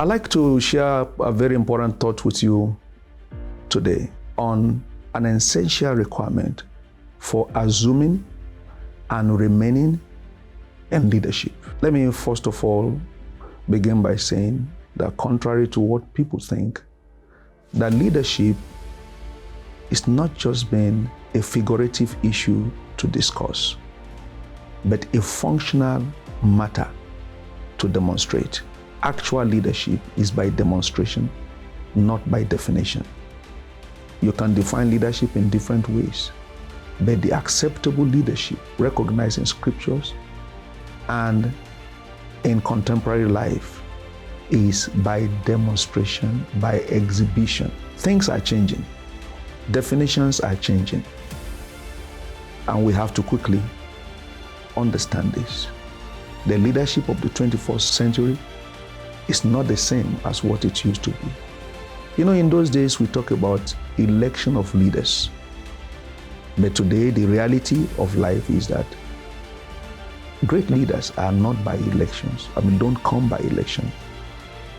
I'd like to share a very important thought with you today on an essential requirement for assuming and remaining in leadership. Let me first of all begin by saying that contrary to what people think, that leadership is not just been a figurative issue to discuss, but a functional matter to demonstrate. Actual leadership is by demonstration, not by definition. You can define leadership in different ways, but the acceptable leadership recognized in scriptures and in contemporary life is by demonstration, by exhibition. Things are changing. Definitions are changing. And we have to quickly understand this. The leadership of the 21st century is not the same as what it used to be. You know, in those days, we talk about election of leaders. But today, the reality of life is that great leaders are not by elections. Don't come by election.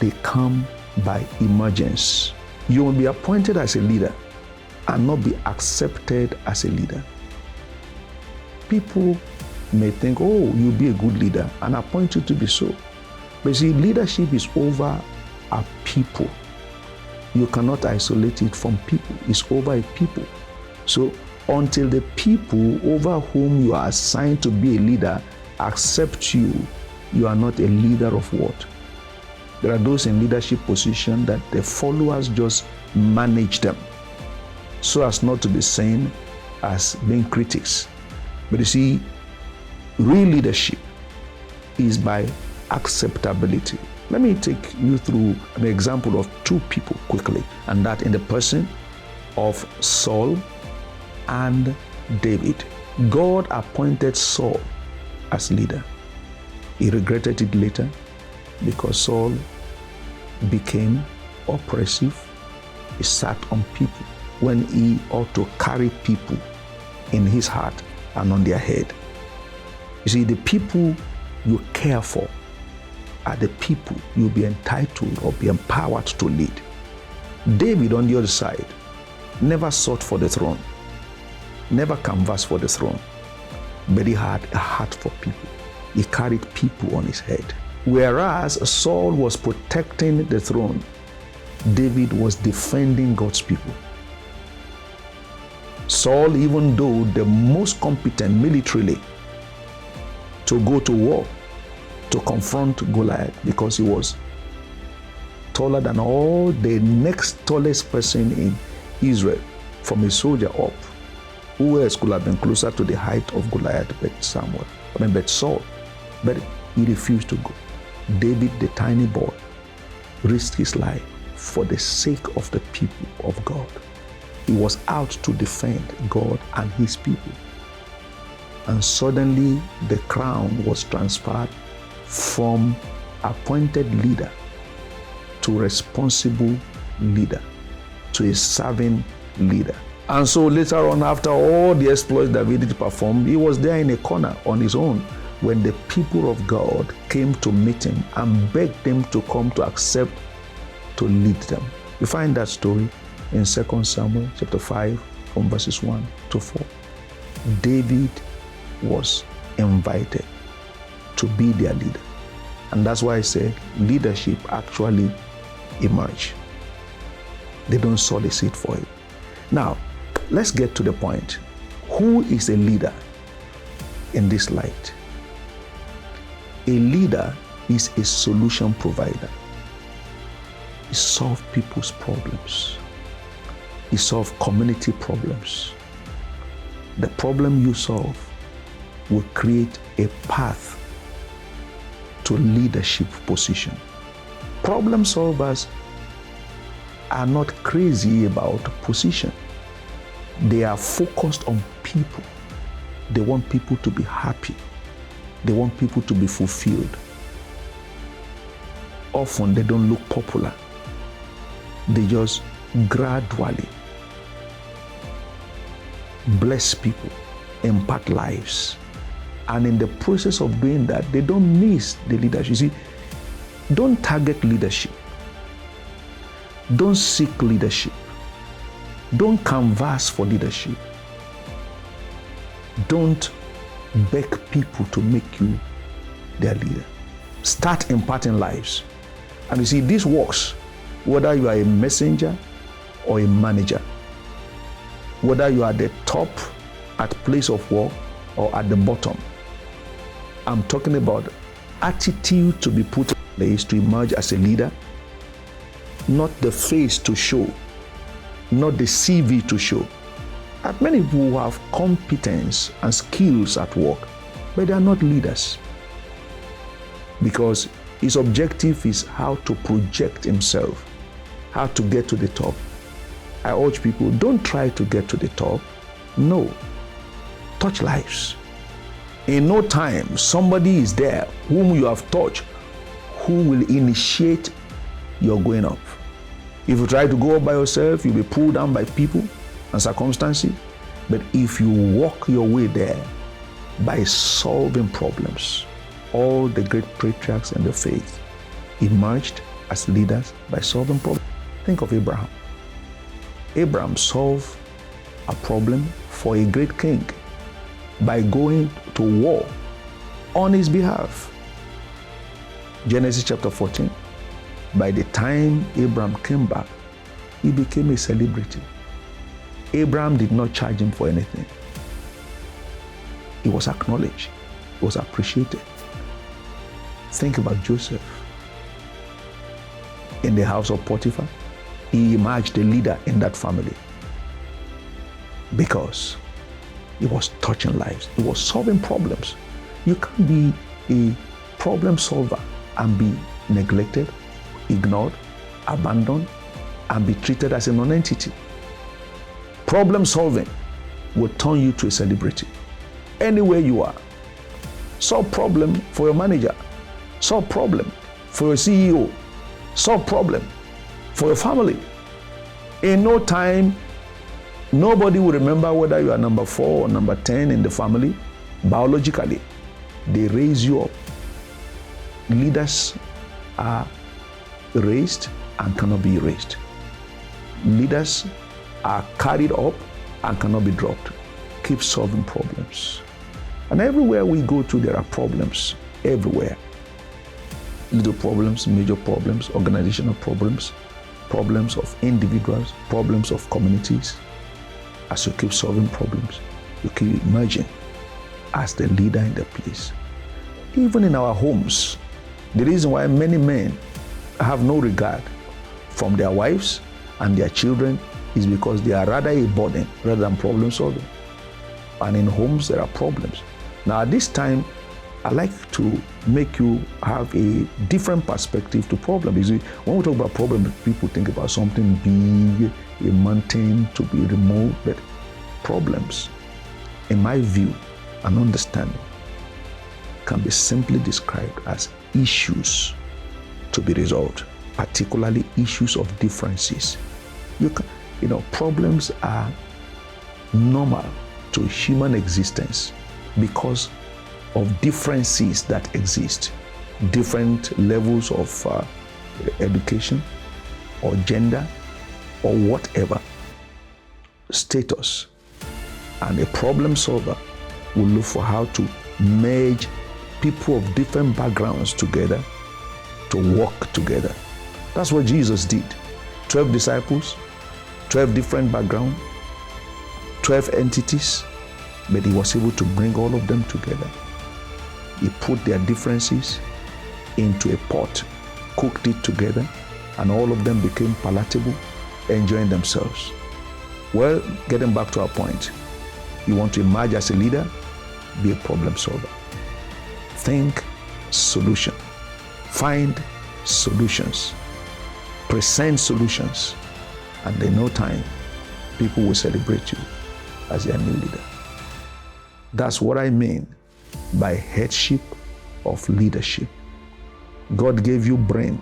They come by emergence. You will be appointed as a leader and not be accepted as a leader. People may think, oh, you'll be a good leader and appoint you to be so. But see, leadership is over a people. You cannot isolate it from people. It's over a people. So until the people over whom you are assigned to be a leader accept you, you are not a leader of what? There are those in leadership position that the followers just manage them so as not to be seen as being critics. But you see, real leadership is by acceptability. Let me take you through an example of two people quickly, and that in the person of Saul and David. God appointed Saul as leader. He regretted it later because Saul became oppressive. He sat on people when he ought to carry people in his heart and on their head. You see, the people you care for are the people you'll be entitled or be empowered to lead. David, on the other side, never sought for the throne, never canvassed for the throne, but he had a heart for people. He carried people on his head. Whereas Saul was protecting the throne, David was defending God's people. Saul, even though the most competent militarily to go to war, to confront Goliath, because he was taller than all the next tallest person in Israel, from a soldier up. Who else could have been closer to the height of Goliath but Saul? But he refused to go. David, the tiny boy, risked his life for the sake of the people of God. He was out to defend God and his people. And suddenly the crown was transferred from appointed leader to responsible leader, to a serving leader. And so later on, after all the exploits that David performed, he was there in a corner on his own when the people of God came to meet him and begged him to come to accept to lead them. You find that story in 2 Samuel chapter 5 from verses 1 to 4. David was invited to be their leader. And that's why I said leadership actually emerge. They don't solicit for it. Now, let's get to the point. Who is a leader in this light? A leader is a solution provider. He solves people's problems. He solves community problems. The problem you solve will create a path to leadership position. Problem solvers are not crazy about position. They are focused on people. They want people to be happy. They want people to be fulfilled. Often they don't look popular. They just gradually bless people, impact lives. And in the process of doing that, they don't miss the leadership. You see, don't target leadership. Don't seek leadership. Don't canvass for leadership. Don't beg people to make you their leader. Start imparting lives. And you see, this works whether you are a messenger or a manager, whether you are at the top at place of work or at the bottom. I'm talking about attitude to be put in place to emerge as a leader, not the face to show, not the CV to show. There are many people who have competence and skills at work, but they are not leaders, because his objective is how to project himself, how to get to the top. I urge people, don't try to get to the top. No, touch lives. In no time, somebody is there whom you have touched, who will initiate your going up. If you try to go up by yourself, you'll be pulled down by people and circumstances. But if you walk your way there by solving problems, all the great patriarchs in the faith emerged as leaders by solving problems. Think of Abraham. Abraham solved a problem for a great king by going to war on his behalf. Genesis chapter 14. By the time Abraham came back, he became a celebrity. Abraham did not charge him for anything. He was acknowledged. He was appreciated. Think about Joseph. In the house of Potiphar, he emerged a leader in that family because he was touching lives. He was solving problems. You can't be a problem solver and be neglected, ignored, abandoned, and be treated as a non-entity. Problem solving will turn you to a celebrity. Anywhere you are, solve problem for your manager, solve problem for your CEO, solve problem for your family. In no time, nobody will remember whether you are number 4 or number 10 in the family. Biologically, they raise you up. Leaders are raised and cannot be erased. Leaders are carried up and cannot be dropped. Keep solving problems. And everywhere we go to, there are problems. Everywhere. Little problems, major problems, organizational problems, problems of individuals, problems of communities. As you keep solving problems, you keep emerging as the leader in the place. Even in our homes, the reason why many men have no regard from their wives and their children is because they are rather a burden rather than problem solving. And in homes, there are problems. Now, at this time, I like to make you have a different perspective to problems. When we talk about problems, people think about something big, a mountain to be removed. But problems, in my view and understanding, can be simply described as issues to be resolved, particularly issues of differences. Problems are normal to human existence because of differences that exist, different levels of education or gender or whatever status. And a problem solver will look for how to merge people of different backgrounds together to work together. That's what Jesus did. 12 disciples, 12 different backgrounds, 12 entities, but he was able to bring all of them together. He put their differences into a pot, cooked it together, and all of them became palatable, enjoying themselves. Well, getting back to our point, you want to emerge as a leader, be a problem solver. Think solution. Find solutions. Present solutions. And in no time, people will celebrate you as their new leader. That's what I mean by headship of leadership. God gave you brain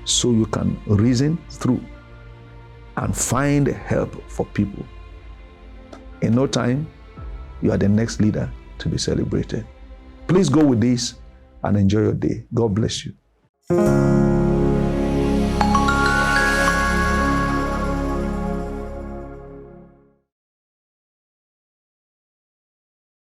so you can reason through and find help for people. In no time, you are the next leader to be celebrated. Please go with this and enjoy your day. God bless you.